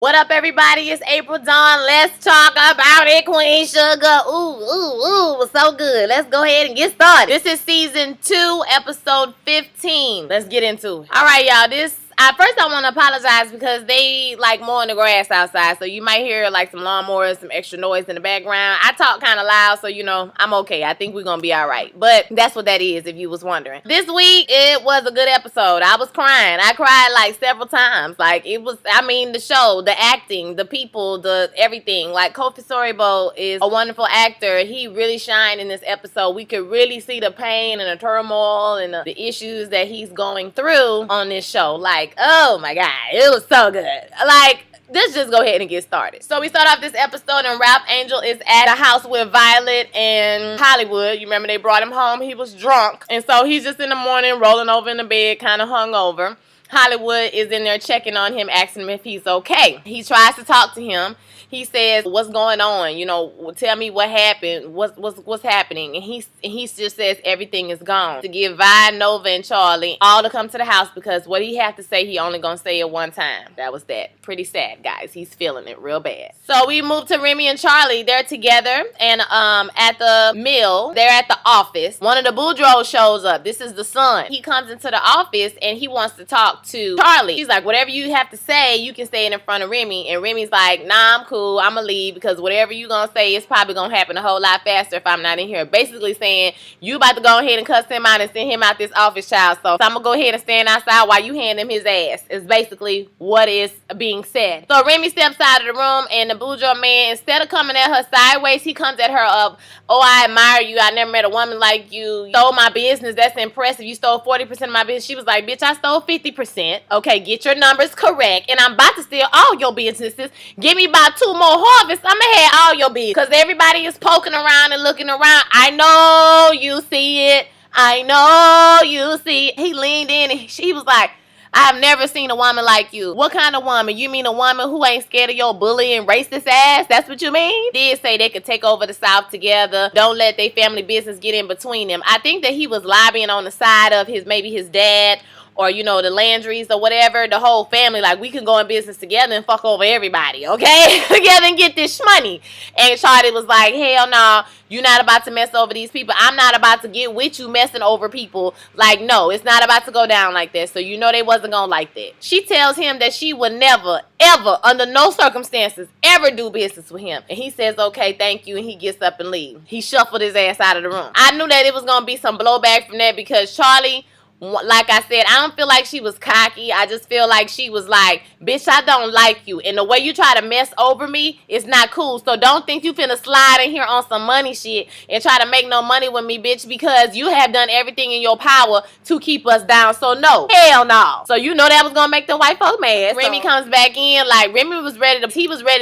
What up, everybody? It's April Dawn. Let's talk about it, Queen Sugar. Ooh, so good. Let's go ahead and get started. This is season 2, episode 15. Let's get into it. All right, y'all. First I want to apologize because they like mowing the grass outside, so you might hear like some lawnmowers, some extra noise in the background. I talk kind of loud, so I'm okay. I think we're gonna be all right. But that's what that is, if you was wondering. This week it was a good episode. I was crying. I cried like several times. Like the show, the acting, the people, the everything. Like Kofi Soribo is a wonderful actor. He really shined in this episode. We could really see the pain and the turmoil and the issues that he's going through on this show. Like, oh my God, it was so good. Like, let's just go ahead and get started. So we start off this episode and Ralph Angel is at the house with Violet and Hollywood. You remember they brought him home. He was drunk. And so he's just in the morning rolling over in the bed, kind of hungover. Hollywood is in there checking on him, asking him if he's okay. He tries to talk to him. He says, "What's going on? Tell me what happened. What's happening?" And he just says everything is gone. To get Vi, Nova, and Charlie all to come to the house because what he have to say, he only gonna say it one time. That was that. Pretty sad, guys. He's feeling it real bad. So we move to Remy and Charlie. They're together and at the mill. They're at the office. One of the Boudreaux shows up. This is the son. He comes into the office and he wants to talk to Charlie. He's like, "Whatever you have to say, you can say it in front of Remy." And Remy's like, "Nah, I'm cool. I'ma leave because whatever you gonna say is probably gonna happen a whole lot faster if I'm not in here." Basically saying, you about to go ahead and cuss him out and send him out this office, child. So I'm gonna go ahead and stand outside while you hand him his ass, is basically what is being said. So Remy steps out of the room and the Boudreaux man, instead of coming at her sideways, he comes at her up. "Oh, I admire you. I never met a woman like you. You stole my business. That's impressive. You stole 40% of my business." She was like, "Bitch, I stole 50%. Okay, get your numbers correct. And I'm about to steal all your businesses. Give me about 2 more harvests. I'ma have all your business." Because everybody is poking around and looking around. "I know you see it. I know you see it." He leaned in and she was like, "I've never seen a woman like you." "What kind of woman? You mean a woman who ain't scared of your bully and racist ass? That's what you mean?" Did say they could take over the South together. Don't let their family business get in between them. I think that he was lobbying on the side of maybe his dad or, the Landrys or whatever, the whole family, like, we can go in business together and fuck over everybody, okay? Together and get this money. And Charlie was like, "Hell no, you're not about to mess over these people. I'm not about to get with you messing over people. Like, no, it's not about to go down like that." So they wasn't gonna like that. She tells him that she would never, ever, under no circumstances, ever do business with him. And he says, "Okay, thank you," and he gets up and leaves. He shuffled his ass out of the room. I knew that it was gonna be some blowback from that because Charlie, like I said, I don't feel like she was cocky. I just feel like she was like, "Bitch, I don't like you. And the way you try to mess over me is not cool. So don't think you finna slide in here on some money shit and try to make no money with me, bitch, because you have done everything in your power to keep us down. So no. Hell no." So that was gonna make the white folk mad. Remy comes back in, like Remy was ready to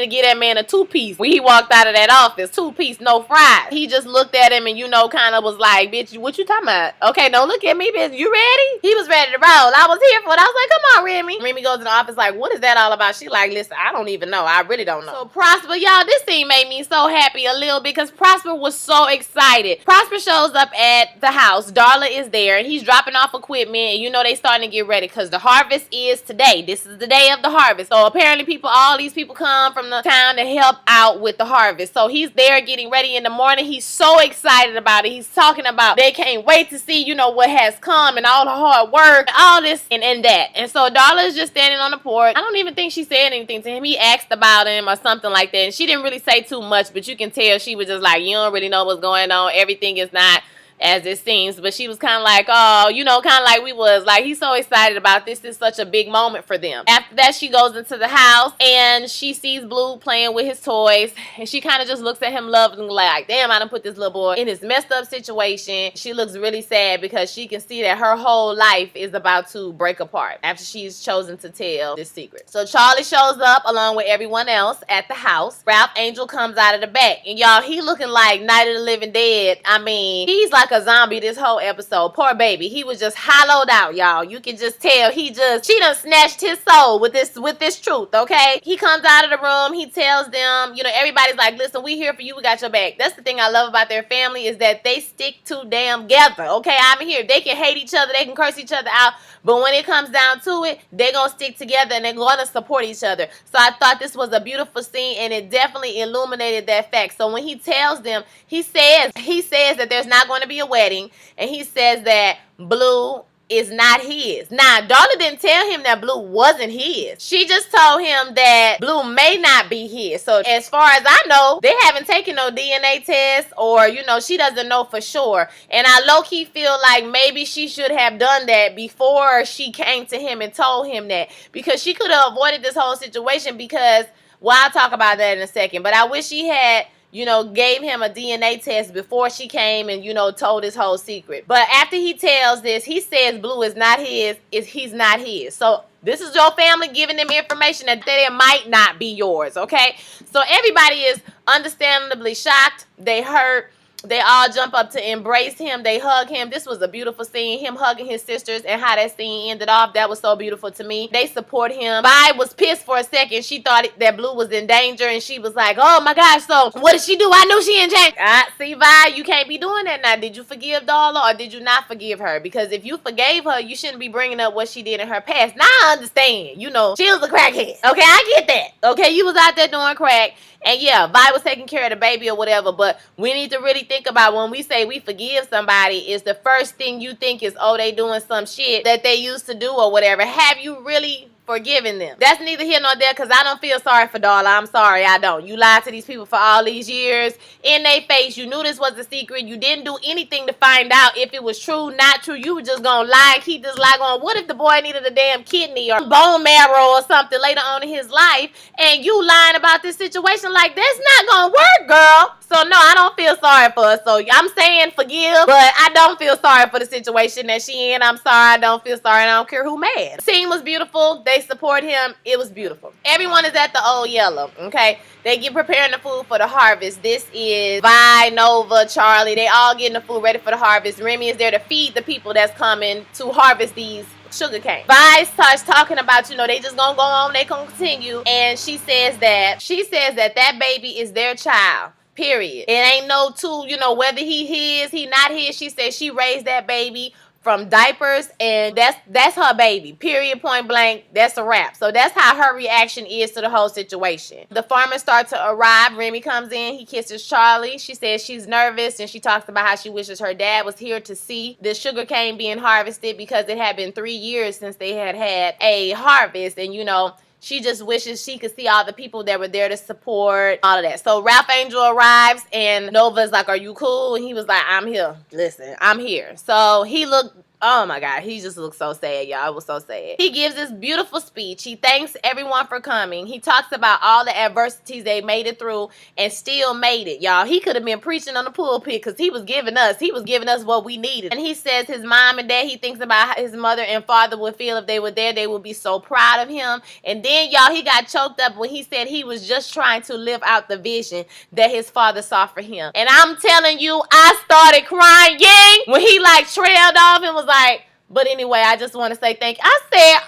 get that man a 2-piece when he walked out of that office. 2-piece, no fries. He just looked at him and kind of was like, "Bitch, what you talking about? Okay, don't look at me, bitch. You ready?" He was ready to roll. I was here for it. I was like, "Come on, Remy." Remy goes in the office like, "What is that all about?" She like, "Listen, I don't even know. I really don't know." So Prosper, y'all, this scene made me so happy a little because Prosper was so excited. Prosper shows up at the house. Darla is there and he's dropping off equipment and they starting to get ready because the harvest is today. This is the day of the harvest. So apparently all these people come from the town to help out with the harvest. So he's there getting ready in the morning. He's so excited about it. He's talking about they can't wait to see, what has come and all the hard work, all this and that. And so Darla is just standing on the porch. I don't even think she said anything to him. He asked about him or something like that. And she didn't really say too much, but you can tell she was just like, "You don't really know what's going on. Everything is not as it seems." But she was kind of like, "Oh, kind of like we was. Like, he's so excited about this. This is such a big moment for them." After that, she goes into the house and she sees Blue playing with his toys. And she kind of just looks at him lovingly like, "Damn, I done put this little boy in this messed up situation." She looks really sad because she can see that her whole life is about to break apart after she's chosen to tell this secret. So Charlie shows up along with everyone else at the house. Ralph Angel comes out of the back. And y'all, he looking like Night of the Living Dead. I mean, he's like like a zombie this whole episode. Poor baby. He was just hollowed out, y'all. You can just tell she done snatched his soul with this truth, okay? He comes out of the room. He tells them, you know, everybody's like, listen, we here for you. We got your back. That's the thing I love about their family is that they stick too damn together, okay? I'm here. They can hate each other. They can curse each other out. But when it comes down to it, they're going to stick together and they're going to support each other. So I thought this was a beautiful scene and it definitely illuminated that fact. So when he tells them, he says that there's not going to be a wedding, and he says that Blue is not his. Now, Darla didn't tell him that Blue wasn't his. She just told him that Blue may not be his. So as far as I know, they haven't taken no DNA test, or, you know, she doesn't know for sure. And I low-key feel like maybe she should have done that before she came to him and told him that, because she could have avoided this whole situation. Because, well, I'll talk about that in a second, but I wish she had, you know, gave him a DNA test before she came and, you know, told his whole secret. But after he tells this, he says Blue is not his, he's not his. So this is your family giving them information that it might not be yours, okay? So everybody is understandably shocked. They hurt. They all jump up to embrace him. They hug him. This was a beautiful scene. Him hugging his sisters and how that scene ended off. That was so beautiful to me. They support him. Vi was pissed for a second. She thought that Blue was in danger, and she was like, oh my gosh, so what did she do? I knew she in danger. See, Vi, you can't be doing that now. Did you forgive Darla or did you not forgive her? Because if you forgave her, you shouldn't be bringing up what she did in her past. Now I understand. You know, she was a crackhead. Okay, I get that. Okay, you was out there doing crack. And yeah, Vi was taking care of the baby or whatever, but we need to really think about when we say we forgive somebody, is the first thing you think is, oh, they doing some shit that they used to do or whatever. Have you really forgiving them? That's neither here nor there, because I don't feel sorry for Darla. I'm sorry, I don't. You lied to these people for all these years in their face. You knew this was a secret. You didn't do anything to find out if it was true, not true. You were just gonna lie and keep this lie going. What if the boy needed a damn kidney or bone marrow or something later on in his life, and you lying about this situation? Like, that's not gonna work, girl. So no, I don't feel sorry for her. So I'm saying forgive, but I don't feel sorry for the situation that she in. I'm sorry, I don't feel sorry, and I don't care who mad. The scene was beautiful. They support him. It was beautiful. Everyone is at the Old Yellow, okay? They get preparing the food for the harvest. This is Vi, Nova, Charlie. They all getting the food ready for the harvest. Remy is there to feed the people that's coming to harvest these sugar cane. Vi starts talking about, you know, they just gonna go on, they gonna continue, and she says that baby is their child. Period. It ain't no two, you know, whether he not his. She said she raised that baby from diapers, and that's her baby. Period, point blank. That's a wrap. So that's how her reaction is to the whole situation. The farmers start to arrive. Remy comes in. He kisses Charlie. She says she's nervous, and she talks about how she wishes her dad was here to see the sugar cane being harvested, because it had been 3 years since they had a harvest, and, you know, she just wishes she could see all the people that were there to support, all of that. So Ralph Angel arrives, and Nova's like, are you cool? And he was like, I'm here. Listen, I'm here. So he looked, oh my God, he just looked so sad, y'all. It was so sad. He gives this beautiful speech. He thanks everyone for coming. He talks about all the adversities they made it through and still made it, y'all. He could have been preaching on the pulpit, because he was giving us what we needed. And he says his mom and dad, he thinks about how his mother and father would feel if they were there. They would be so proud of him. And then, y'all, he got choked up when he said he was just trying to live out the vision that his father saw for him. And I'm telling you, I started crying when he like trailed off and was like, but anyway, I just want to say thank you. I said,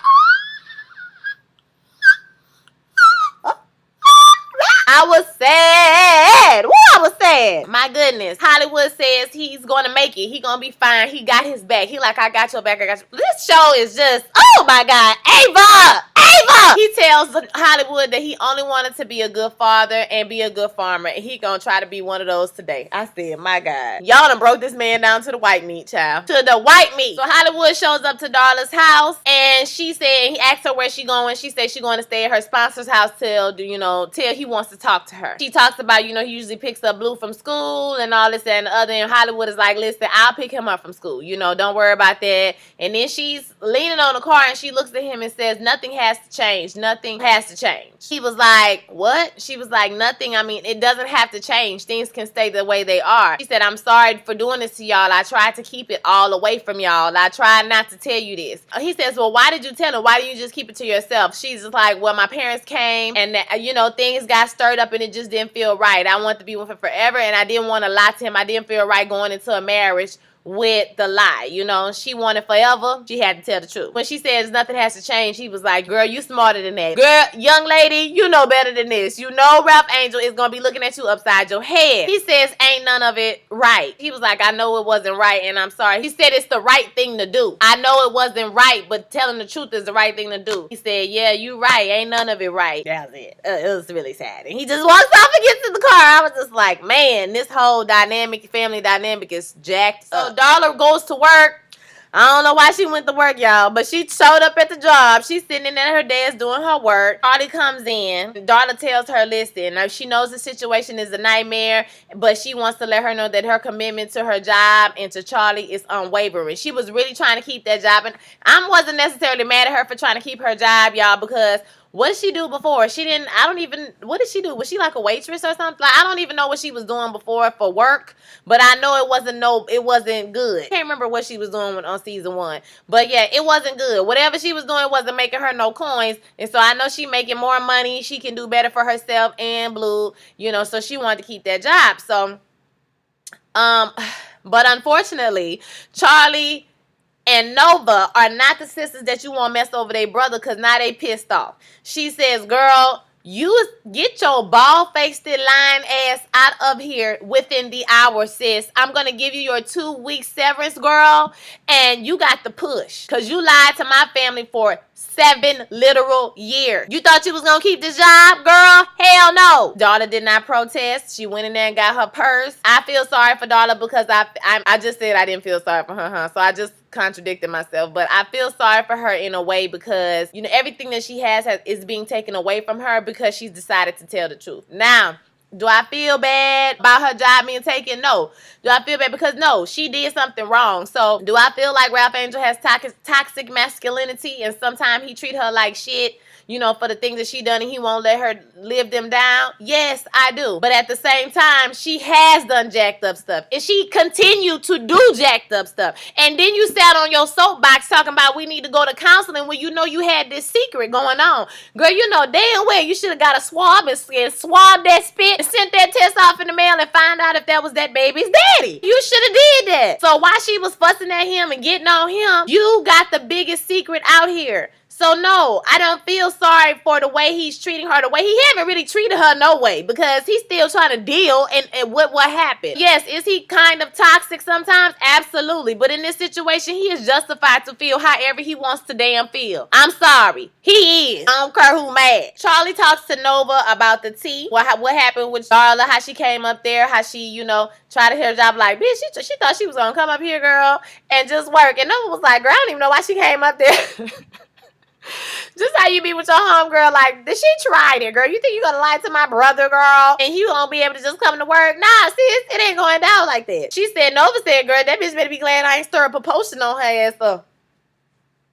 I was sad. Woo, I was sad. My goodness. Hollywood says he's going to make it. He going to be fine. He got his back. He like, I got your back. I got you. This show is just, oh my God. Ava. He tells Hollywood that he only wanted to be a good father and be a good farmer, and he gonna try to be one of those today. I said, my God. Y'all done broke this man down to the white meat, child. To the white meat. So Hollywood shows up to Darla's house, and she said, he asked her where she going. She said she going to stay at her sponsor's house till he wants to talk to her. She talks about, he usually picks up Blue from school and all this and the other, and Hollywood is like, listen, I'll pick him up from school. Don't worry about that. And then she's leaning on the car, and she looks at him and says, nothing has to change. Nothing has to change. He was like, what? She was like, nothing. I mean, it doesn't have to change. Things can stay the way they are. She said, I'm sorry for doing this to y'all. I tried to keep it all away from y'all. I tried not to tell you this. He says, well, why did you tell him? Why didn't you just keep it to yourself? She's just like, well, my parents came, and things got stirred up, and it just didn't feel right. I wanted to be with him forever, and I didn't want to lie to him. I didn't feel right going into a marriage with the lie. You know, she wanted forever. She had to tell the truth. When she says nothing has to change, he was like, girl, you smarter than that. Girl, young lady, you know better than this. You know Ralph Angel is going to be looking at you upside your head. He says, ain't none of it right. He was like, I know it wasn't right, and I'm sorry. He said it's the right thing to do. I know it wasn't right, but telling the truth is the right thing to do. He said, yeah, you right. Ain't none of it right. That's it. It was really sad. And he just walks off and gets in the car. I was just like, man, this whole family dynamic is jacked up. So Darla goes to work. I don't know why she went to work, y'all, but she showed up at the job. She's sitting at her desk doing her work. Charlie comes in. Darla tells her, listen, now she knows the situation is a nightmare, but she wants to let her know that her commitment to her job and to Charlie is unwavering. She was really trying to keep that job, and I wasn't necessarily mad at her for trying to keep her job, y'all, because what did she do before? What did she do? Was she like a waitress or something? Like, I don't even know what she was doing before for work, but I know it wasn't good. I can't remember what she was doing on season 1, but yeah, it wasn't good. Whatever she was doing wasn't making her no coins, and so I know she making more money. She can do better for herself and Blue, you know, so she wanted to keep that job. So, but unfortunately, Charlie and Nova are not the sisters that you want to mess over their brother, because now they pissed off. She says, girl, you get your bald-faced lying ass out of here within the hour, sis. I'm going to give you your 2-week severance, girl, and you got the push, because you lied to my family for 7 literal years. You thought you was gonna keep this job, girl? Hell no. Darla did not protest. She went in there and got her purse. I feel sorry for Darla because I just said I didn't feel sorry for her, so I just contradicted myself. But I feel sorry for her in a way because, you know, everything that she has is being taken away from her because she's decided to tell the truth. Now, do I feel bad about her job being taken? No. Do I feel bad? Because no, she did something wrong. So do I feel like Ralph Angel has toxic masculinity and sometimes he treat her like shit, you know, for the things that she done and he won't let her live them down? Yes, I do. But at the same time, she has done jacked up stuff. And she continued to do jacked up stuff. And then you sat on your soapbox talking about we need to go to counseling when you know you had this secret going on. Girl, you know damn well you should have got a swab and swabbed that spit and sent that test off in the mail and find out if that was that baby's daddy. You should have did that. So while she was fussing at him and getting on him, you got the biggest secret out here. So no, I don't feel sorry for the way he's treating her. The way he haven't really treated her no way because he's still trying to deal and what happened. Yes, is he kind of toxic sometimes? Absolutely. But in this situation, he is justified to feel however he wants to damn feel. I'm sorry. He is. I don't care who mad. Charlie talks to Nova about the tea. What happened with Darla, how she came up there, how she, you know, tried to hit her job like, bitch, she thought she was going to come up here, girl, and just work. And Nova was like, girl, I don't even know why she came up there. Just how you be with your homegirl, like, did she try it, girl? You think you gonna lie to my brother, girl? And you gonna be able to just come to work? Nah, sis, it ain't going down like that. She said, Nova said, girl, that bitch better be glad I ain't stir up a potion on her ass up.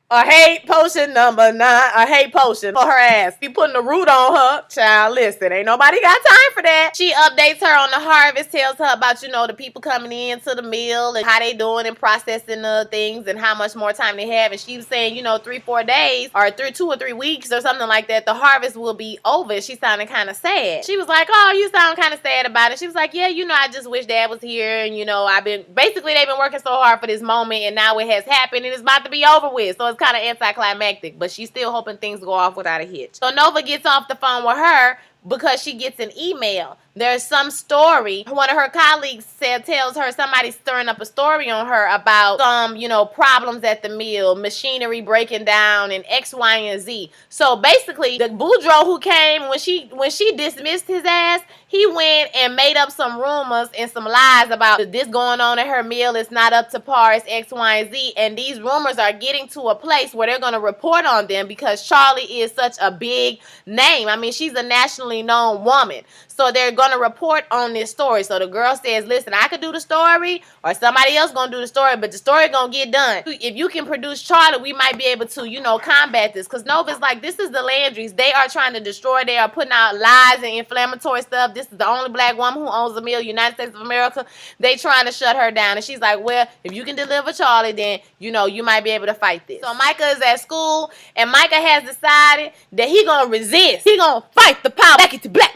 A hate potion number 9. A hate potion for her ass. Be putting the root on her. Child, listen, ain't nobody got time for that. She updates her on the harvest, tells her about, you know, the people coming in to the mill and how they doing and processing the things and how much more time they have. And she was saying, you know, 3-4 days or 2 or 3 weeks or something like that, the harvest will be over. She sounded kind of sad. She was like, oh, you sound kind of sad about it. She was like, yeah, you know, I just wish Dad was here. And, you know, they've been working so hard for this moment and now it has happened and it's about to be over with. So it's kind of anticlimactic, but she's still hoping things go off without a hitch. So Nova gets off the phone with her because she gets an email. There's some story. One of her colleagues tells her somebody's stirring up a story on her about some, you know, problems at the mill, machinery breaking down, and X, Y, and Z. So basically, the Boudreaux who came when she dismissed his ass, he went and made up some rumors and some lies about this going on at her mill. It's not up to par. It's X, Y, and Z. And these rumors are getting to a place where they're going to report on them because Charlie is such a big name. I mean, she's a nationally known woman. So they're going to report on this story. So the girl says, listen, I could do the story or somebody else going to do the story, but the story going to get done. If you can produce Charlie, we might be able to, you know, combat this. Because Nova's like, this is the Landrys. They are trying to destroy. They are putting out lies and inflammatory stuff. This is the only black woman who owns a mill, United States of America. They trying to shut her down. And she's like, well, if you can deliver Charlie, then, you know, you might be able to fight this. So Micah is at school, and Micah has decided that he going to resist. He going to fight the power. Back into black.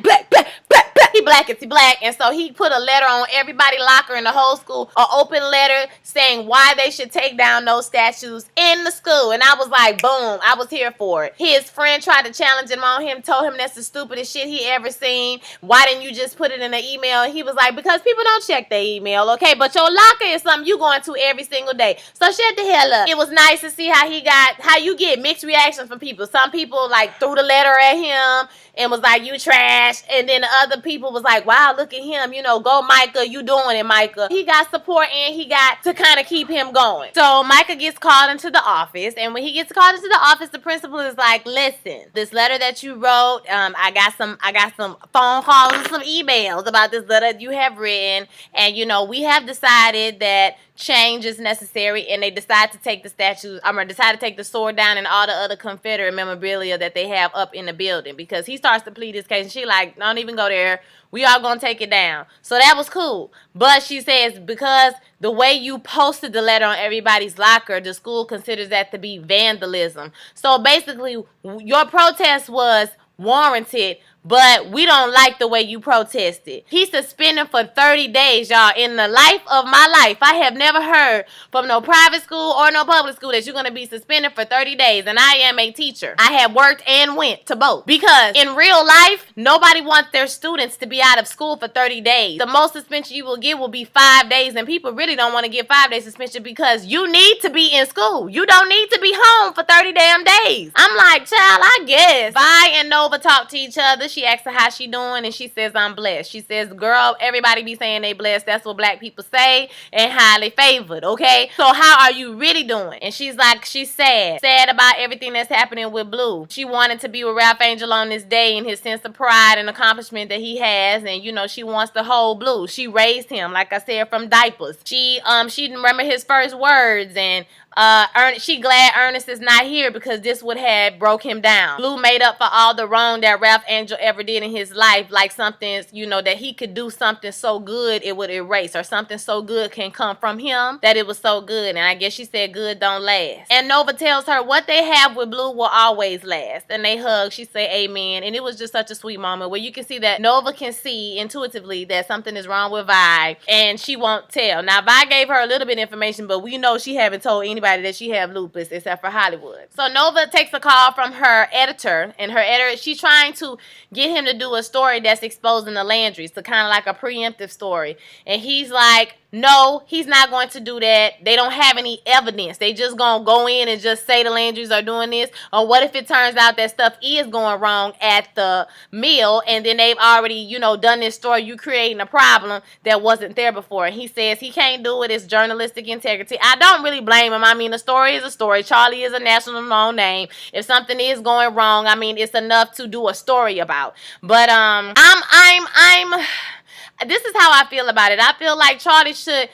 He He black, and so he put a letter on everybody's locker in the whole school, an open letter saying why they should take down those statues in the school. And I was like, boom, I was here for it. His friend tried to challenge him on him, told him that's the stupidest shit he ever seen. Why didn't you just put it in an email? And he was like, because people don't check their email, okay? But your locker is something you going to every single day. So shut the hell up. It was nice to see how you get mixed reactions from people. Some people like threw the letter at him and was like, you trash. And then the other people was like, wow, look at him. You know, go Micah. You doing it, Micah. He got support and he got to kind of keep him going. So Micah gets called into the office. And when he gets called into the office, the principal is like, listen, this letter that you wrote, I got some phone calls and some emails about this letter you have written. And, you know, we have decided that change is necessary, and they decide to take decide to take the sword down and all the other Confederate memorabilia that they have up in the building, because he starts to plead his case and she like, don't even go there, we all gonna take it down. So that was cool. But she says, because the way you posted the letter on everybody's locker, the school considers that to be vandalism. So basically your protest was warranted, but we don't like the way you protested. He's suspended for 30 days, y'all. In the life of my life, I have never heard from no private school or no public school that you're going to be suspended for 30 days. And I am a teacher. I have worked and went to both. Because in real life, nobody wants their students to be out of school for 30 days. The most suspension you will get will be 5 days. And people really don't want to get 5 days suspension because you need to be in school. You don't need to be home for 30 damn days. I'm like, child, I guess. Vi and Nova talk to each other. She asks her how she doing, and she says, I'm blessed. She says, girl, everybody be saying they blessed. That's what black people say, and highly favored, okay? So how are you really doing? And she's like, she's sad. Sad about everything that's happening with Blue. She wanted to be with Ralph Angel on this day and his sense of pride and accomplishment that he has, and, you know, she wants to hold Blue. She raised him, like I said, from diapers. She didn't remember his first words, and she glad Ernest is not here because this would have broke him down. Blue made up for all the wrong that Ralph Angel ever did in his life, like something, you know, that he could do something so good it would erase, or something so good can come from him that it was so good. And I guess she said good don't last. And Nova tells her what they have with Blue will always last. And they hug. She say amen. And it was just such a sweet moment where you can see that Nova can see intuitively that something is wrong with Vi, and she won't tell. Now Vi gave her a little bit of information, but we know she haven't told anybody that she have lupus except for Hollywood. So Nova takes a call from her editor, and her editor, she's trying to get him to do a story that's exposing the Landrys, so kind of like a preemptive story. And he's like, no, he's not going to do that. They don't have any evidence. They just gonna go in and just say the Landrys are doing this. Or what if it turns out that stuff is going wrong at the mill, and then they've already, you know, done this story, you creating a problem that wasn't there before. And he says he can't do it. It's journalistic integrity. I don't really blame him. I mean, the story is a story. Charlie is a national known name. If something is going wrong, I mean, it's enough to do a story about. But this is how I feel about it. I feel like Charlie should,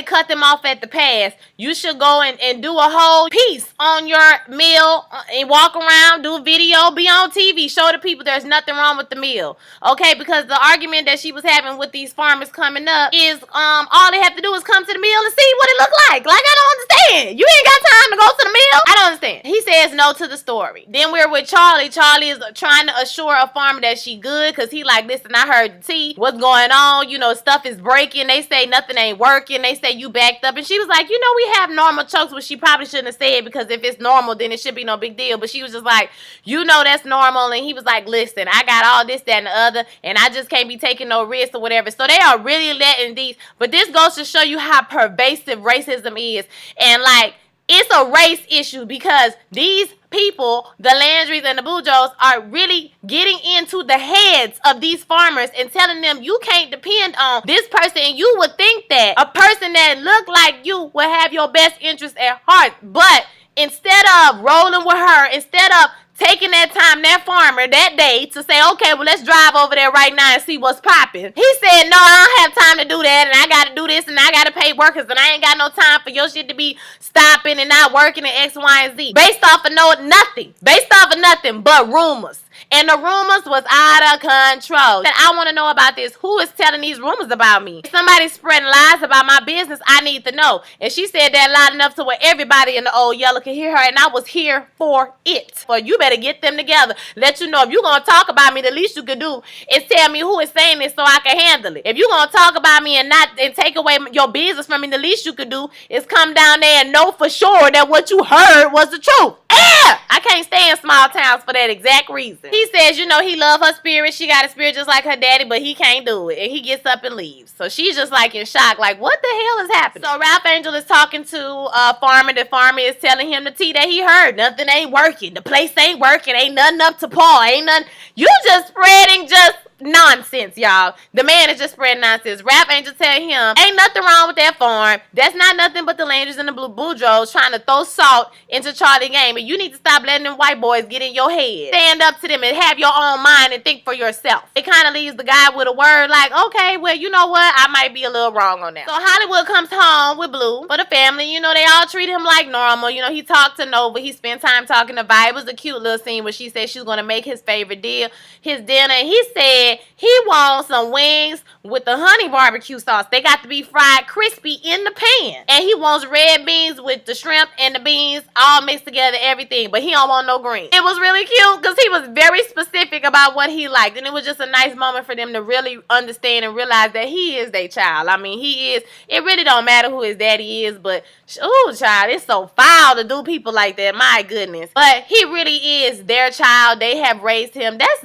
cut them off at the pass. You should go and do a whole piece on your meal and walk around, do a video, be on TV, show the people there's nothing wrong with the meal. Okay, because the argument that she was having with these farmers coming up is all they have to do is come to the meal and see what it look like. Like, I don't understand. You ain't got time to go to the meal? I don't understand. He says no to the story. Then we're with Charlie. Charlie is trying to assure a farmer that she good, because he like, listen, I heard the tea. What's going on? You know, stuff is breaking. They say nothing ain't working. They say you backed up. And she was like, you know, we have normal chokes, which she probably shouldn't have said, because if it's normal, then it should be no big deal. But she was just like, you know, that's normal. And he was like, listen, I got all this, that, and the other, and I just can't be taking no risks or whatever. So they are really letting these, but this goes to show you how pervasive racism is. And like, it's a race issue, because these people, the Landrys and the Bujos, are really getting into the heads of these farmers and telling them you can't depend on this person. And you would think that a person that looked like you would have your best interest at heart. But instead of rolling with her, instead of taking that time, that farmer, that day, to say, okay, well, let's drive over there right now and see what's popping. He said, no, I don't have time to do that, and I got to do this, and I got to pay workers, and I ain't got no time for your shit to be stopping and not working and X, Y, and Z. Based off of nothing. Based off of nothing but rumors. And the rumors was out of control. And I want to know about this. Who is telling these rumors about me? If somebody's spreading lies about my business, I need to know. And she said that loud enough to where everybody in the Old Yeller could hear her, and I was here for it. So you better better get them together. Let you know if you're going to talk about me, the least you could do is tell me who is saying this so I can handle it. If you're going to talk about me and take away your business from me, the least you could do is come down there and know for sure that what you heard was the truth. I can't stay in small towns for that exact reason. He says, you know, he love her spirit. She got a spirit just like her daddy, but he can't do it. And he gets up and leaves. So she's just like in shock, like, what the hell is happening? So Ralph Angel is talking to Farmer. The farmer is telling him the tea that he heard. Nothing ain't working. The place ain't working. Ain't nothing up to par. Ain't nothing. You just spreading just nonsense, y'all. The man is just spreading nonsense. Ralph Angel tell him, ain't nothing wrong with that farm. That's not nothing but the Landrys and the Blue Boudreaux trying to throw salt into Charlie game. And you need to stop letting them white boys get in your head. Stand up to them and have your own mind and think for yourself. It kind of leaves the guy with a word like, okay, well, you know what? I might be a little wrong on that. So Hollywood comes home with Blue for the family. You know, they all treat him like normal. You know, he talked to Nova. He spent time talking to Vi. It was a cute little scene where she said she was going to make his favorite deal, his dinner. And he said he wants some wings with the honey barbecue sauce. They got to be fried crispy in the pan. And he wants red beans with the shrimp and the beans all mixed together, everything. But he don't want no green. It was really cute because he was very specific about what he liked. And it was just a nice moment for them to really understand and realize that he is their child. I mean, he is. It really don't matter who his daddy is. But, oh, child, it's so foul to do people like that. My goodness. But he really is their child. They have raised him. That's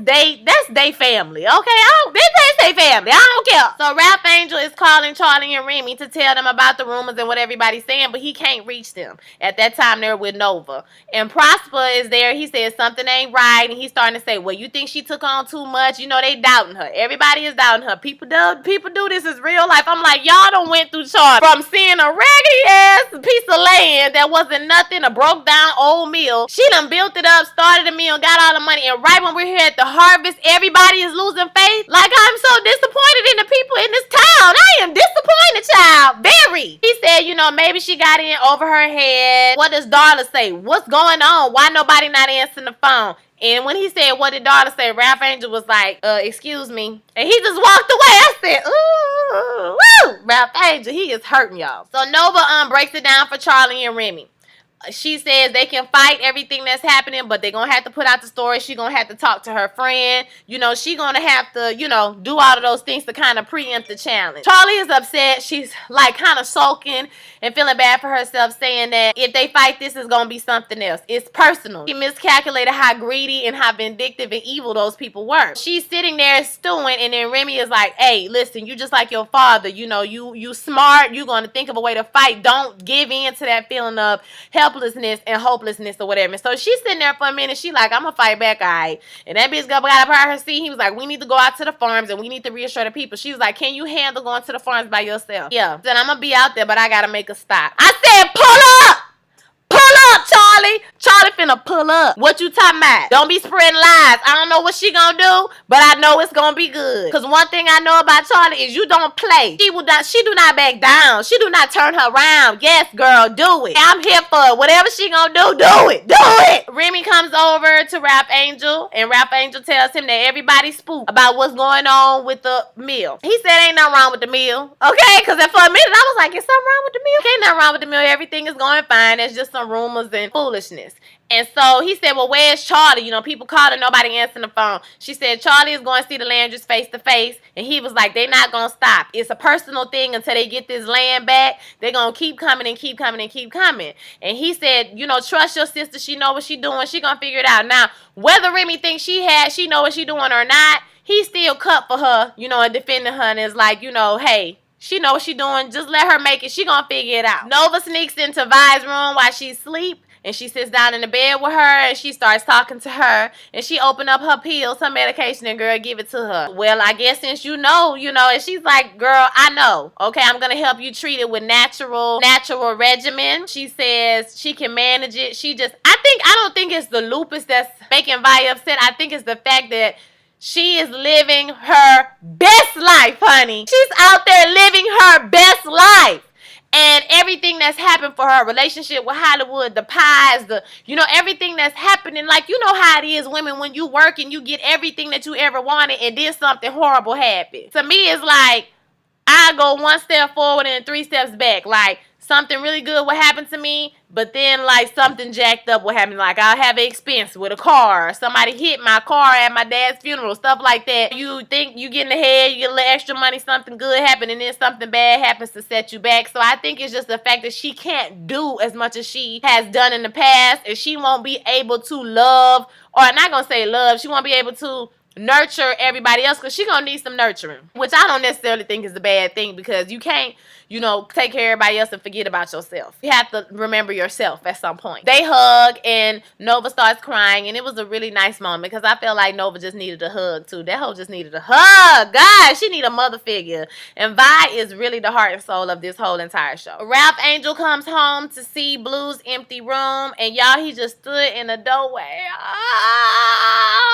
they family. Okay, this ain't their family. I don't care. So Ralph Angel is calling Charlie and Remy to tell them about the rumors and what everybody's saying, but he can't reach them. At that time, they're with Nova. And Prosper is there. He says something ain't right, and he's starting to say, well, you think she took on too much? You know, they doubting her. Everybody is doubting her. People do this in real life. I'm like, y'all done went through Charlie from seeing a raggedy-ass piece of land that wasn't nothing, a broke-down old mill. She done built it up, started a mill, got all the money, and right when we're here at the harvest, everybody is losing faith. Like, I'm so disappointed in the people in this town. I am disappointed, child. Very. He said, you know, maybe she got in over her head. What does Darla say? What's going on? Why nobody not answering the phone? And when he said, what did Darla say? Ralph Angel was like, excuse me. And he just walked away. I said, ooh, woo. Ralph Angel, he is hurting y'all. So Nova breaks it down for Charlie and Remy. She says they can fight everything that's happening, but they're going to have to put out the story. She's going to have to talk to her friend. You know, she's going to have to, you know, do all of those things to kind of preempt the challenge. Charlie is upset. She's like kind of sulking and feeling bad for herself, saying that if they fight, this is going to be something else. It's personal. She miscalculated how greedy and how vindictive and evil those people were. She's sitting there stewing, and then Remy is like, hey, listen, you just like your father. You know, you smart. You're going to think of a way to fight. Don't give in to that feeling of helplessness and hopelessness or whatever. So she's sitting there for a minute. She like, I'm gonna fight back, all right. And that bitch got up out of her seat. He was like, we need to go out to the farms and we need to reassure the people. She was like, can you handle going to the farms by yourself? Yeah. Then I'm gonna be out there, but I gotta make a stop. I said, pull up! Pull up, Charlie! Charlie finna pull up. What you talking about? Don't be spreading lies. I don't know what she gonna do, but I know it's gonna be good. Cause one thing I know about Charlie is you don't play. She do not back down. She do not turn her around. Yes, girl, do it. I'm here for it. Whatever she gonna do it. Do it! Remy comes over to Ralph Angel, and Ralph Angel tells him that everybody's spooked about what's going on with the meal. He said ain't nothing wrong with the meal. Okay? Cause for a minute I was like, is something wrong with the meal? Ain't nothing wrong with the meal. Everything is going fine. It's just some rumors and foolishness. And so he said, well, where's Charlie? You know, people called and nobody answering the phone. She said, Charlie is going to see the Landrys face to face. And he was like, they're not going to stop. It's a personal thing until they get this land back. They're going to keep coming and keep coming and keep coming. And he said, you know, trust your sister. She know what she doing. She going to figure it out. Now, whether Remy thinks she know what she doing or not, he still cut for her, you know, and defending her. And it's like, you know, hey, she know what she doing. Just let her make it. She gonna figure it out. Nova sneaks into Vi's room while she's asleep. And she sits down in the bed with her and she starts talking to her. And she open up her pills, her medication, and girl, give it to her. Well, I guess since you know, and she's like, girl, I know. Okay, I'm going to help you treat it with natural regimen. She says she can manage it. I don't think it's the lupus that's making Vi upset. I think it's the fact that she is living her best life, honey. She's out there living her best life. And everything that's happened for her, relationship with Hollywood, the pies, everything that's happening. Like, you know how it is, women, when you work and you get everything that you ever wanted and then something horrible happened. To me, it's like, I go one step forward and 3 steps back. Like, something really good would happen to me, but then like something jacked up would happen. Like I'll have an expense with a car, or somebody hit my car at my dad's funeral, stuff like that. You think you get in the head, you get a little extra money, something good happen, and then something bad happens to set you back. So I think it's just the fact that she can't do as much as she has done in the past, and she won't be able to love, or I'm not gonna say love, she won't be able to nurture everybody else, because she gonna need some nurturing, which I don't necessarily think is a bad thing, because you can't, you know, take care of everybody else and forget about yourself. You have to remember yourself at some point. They hug and Nova starts crying, and it was a really nice moment, because I felt like Nova just needed a hug too. That hoe just needed a hug. God, she need a mother figure. And Vi is really the heart and soul of this whole entire show. Ralph Angel comes home to see Blue's empty room, and y'all, he just stood in the doorway.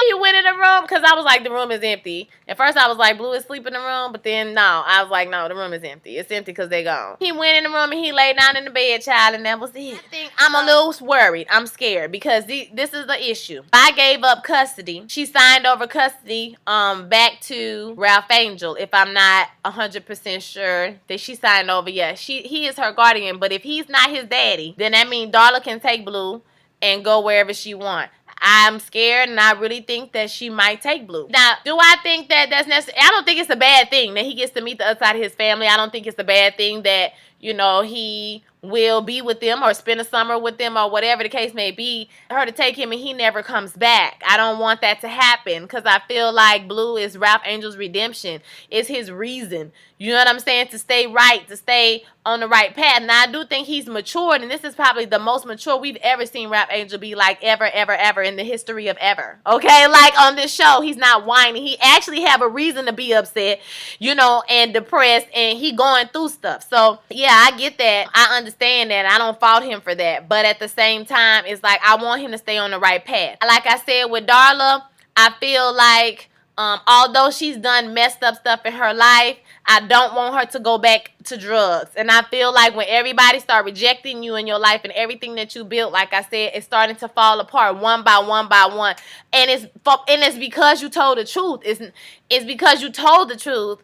He went in the room, because I was like, the room is empty. At first I was like, Blue is asleep in the room, but then no, I was like, no, the room is empty. It's empty because they gone. He went in the room and he laid down in the bed, child, and that was it. I think I'm a little worried. I'm scared, because this is the issue. I gave up custody. She signed over custody back to Ralph Angel, if I'm not 100% sure that she signed over. Yeah, he is her guardian, but if he's not his daddy, then that means Darla can take Blue and go wherever she wants. I'm scared, and I really think that she might take Blue. Now, do I think that that's necessary? I don't think it's a bad thing that he gets to meet the other side of his family. I don't think it's a bad thing that, you know, he will be with them or spend a summer with them or whatever the case may be. Her to take him and he never comes back. I don't want that to happen, because I feel like Blue is Ralph Angel's redemption. It's his reason. You know what I'm saying? To stay right, to stay on the right path. Now, I do think he's matured, and this is probably the most mature we've ever seen Ralph Angel be, like, ever in the history of ever. Okay? Like, on this show, he's not whining. He actually have a reason to be upset, you know, and depressed, and he going through stuff. So, yeah, I get that. I understand that. I don't fault him for that. But at the same time, it's like, I want him to stay on the right path. Like I said with Darla, I feel like, although she's done messed up stuff in her life, I don't want her to go back to drugs. And I feel like when everybody start rejecting you in your life and everything that you built, like I said, it's starting to fall apart one by one by one. And it's because you told the truth. It's because you told the truth.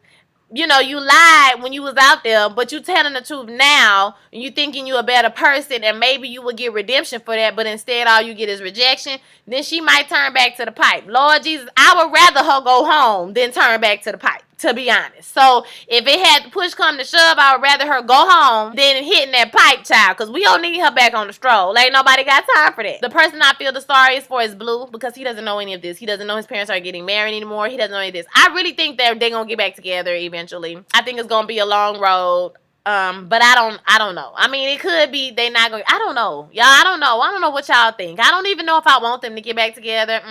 You know, you lied when you was out there, but you telling the truth now, and you thinking you a better person, and maybe you would get redemption for that, but instead all you get is rejection. Then she might turn back to the pipe. Lord Jesus, I would rather her go home than turn back to the pipe, to be honest. So if it had to push come to shove, I would rather her go home than hitting that pipe, child, because we don't need her back on the stroll. Ain't nobody got time for that. The person I feel the sorriest for is Blue, because he doesn't know any of this. He doesn't know his parents are getting married anymore. He doesn't know any of this. I really think that they're going to get back together eventually. I think it's going to be a long road. But I don't know. I mean, it could be they not going. I don't know, y'all. I don't know. I don't know what y'all think. I don't even know if I want them to get back together.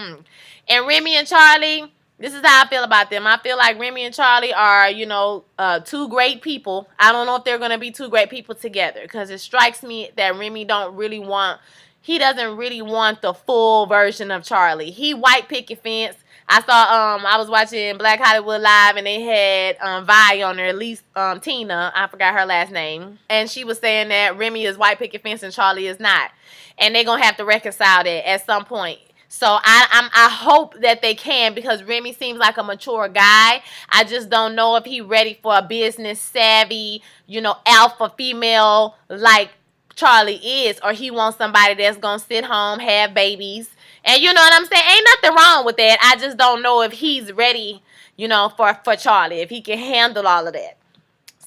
And Remy and Charlie, this is how I feel about them. I feel like Remy and Charlie are, you know, two great people. I don't know if they're gonna be two great people together, because it strikes me that Remy he doesn't really want the full version of Charlie. He white picket fence. I saw, I was watching Black Hollywood Live, and they had Vi on there, at least Tina, I forgot her last name, and she was saying that Remy is white picket fence and Charlie is not, and they're gonna have to reconcile that at some point. So I hope that they can, because Remy seems like a mature guy. I just don't know if he's ready for a business savvy, you know, alpha female like Charlie is, or he wants somebody that's gonna sit home, have babies. And you know what I'm saying? Ain't nothing wrong with that. I just don't know if he's ready, you know, for Charlie, if he can handle all of that.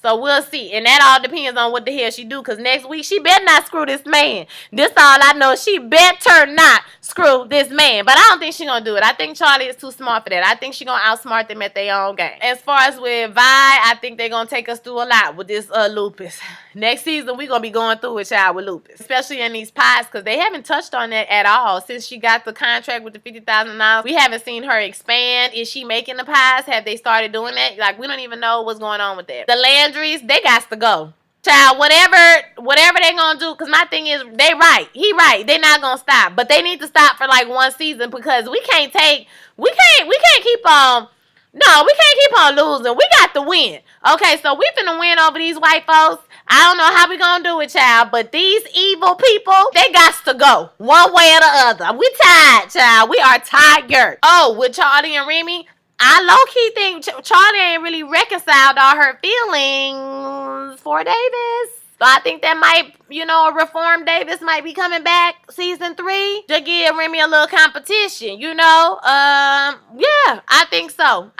So we'll see. And that all depends on what the hell she do, because next week she better not screw this man. This all I know. She better not screw this man. But I don't think she gonna do it. I think Charlie is too smart for that. I think she gonna outsmart them at their own game. As far as with Vi, I think they're gonna take us through a lot with this lupus. Next season, we're gonna be going through it, child, with lupus. Especially in these pies, because they haven't touched on that at all. Since she got the contract with the $50,000, we haven't seen her expand. Is she making the pies? Have they started doing that? Like, we don't even know what's going on with that. The Landrys, they got to go. Child, whatever they gonna do, because my thing is, they right. He right. They not gonna stop. But they need to stop for like one season, because we can't keep on, no, we can't keep on losing. We got to win. Okay, so we finna win over these white folks. I don't know how we gonna do it, child, but these evil people, they got to go one way or the other. We tired, child. We are tired. Oh, with Charlie and Remy, I low-key think Charlie ain't really reconciled all her feelings for Davis. So I think that might, Reform Davis might be coming back season 3 to give Remy a little competition, Yeah, I think so.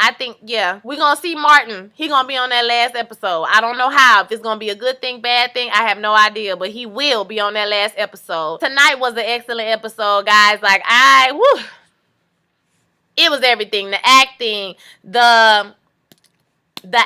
We're going to see Martin. He going to be on that last episode. I don't know how. If it's going to be a good thing, bad thing, I have no idea. But he will be on that last episode. Tonight was an excellent episode, guys. It was everything. The acting, the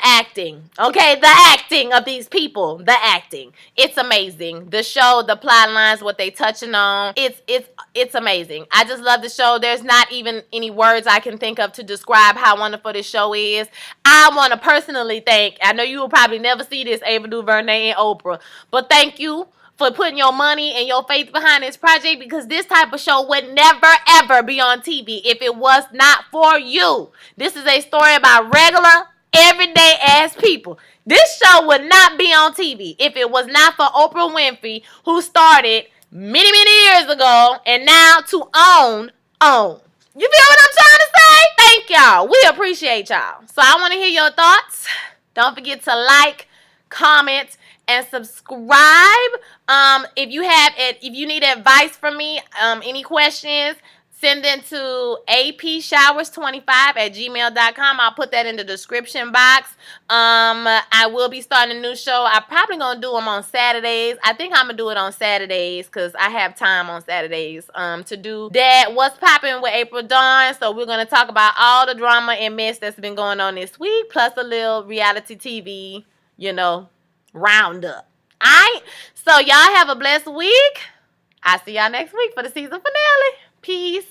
acting, okay? The acting of these people, the acting. It's amazing. The show, the plot lines, what they touching on, it's amazing. I just love the show. There's not even any words I can think of to describe how wonderful this show is. I want to personally thank, I know you will probably never see this, Ava DuVernay and Oprah, but thank you for putting your money and your faith behind this project, because this type of show would never, ever be on TV if it was not for you. This is a story about regular, everyday ass people. This show would not be on TV if it was not for Oprah Winfrey, who started many, many years ago, and now to own. You feel what I'm trying to say? Thank y'all. We appreciate y'all. So I want to hear your thoughts. Don't forget to like, comment, and subscribe. If you need advice from me, any questions, send them to apshowers25@gmail.com. I'll put that in the description box. I will be starting a new show. I'm probably going to do them on Saturdays. I think I'm going to do it on Saturdays because I have time on Saturdays to do that. What's popping with April Dawn. So we're going to talk about all the drama and mess that's been going on this week, plus a little reality TV, roundup. Alright? So y'all have a blessed week. I'll see y'all next week for the season finale. Peace.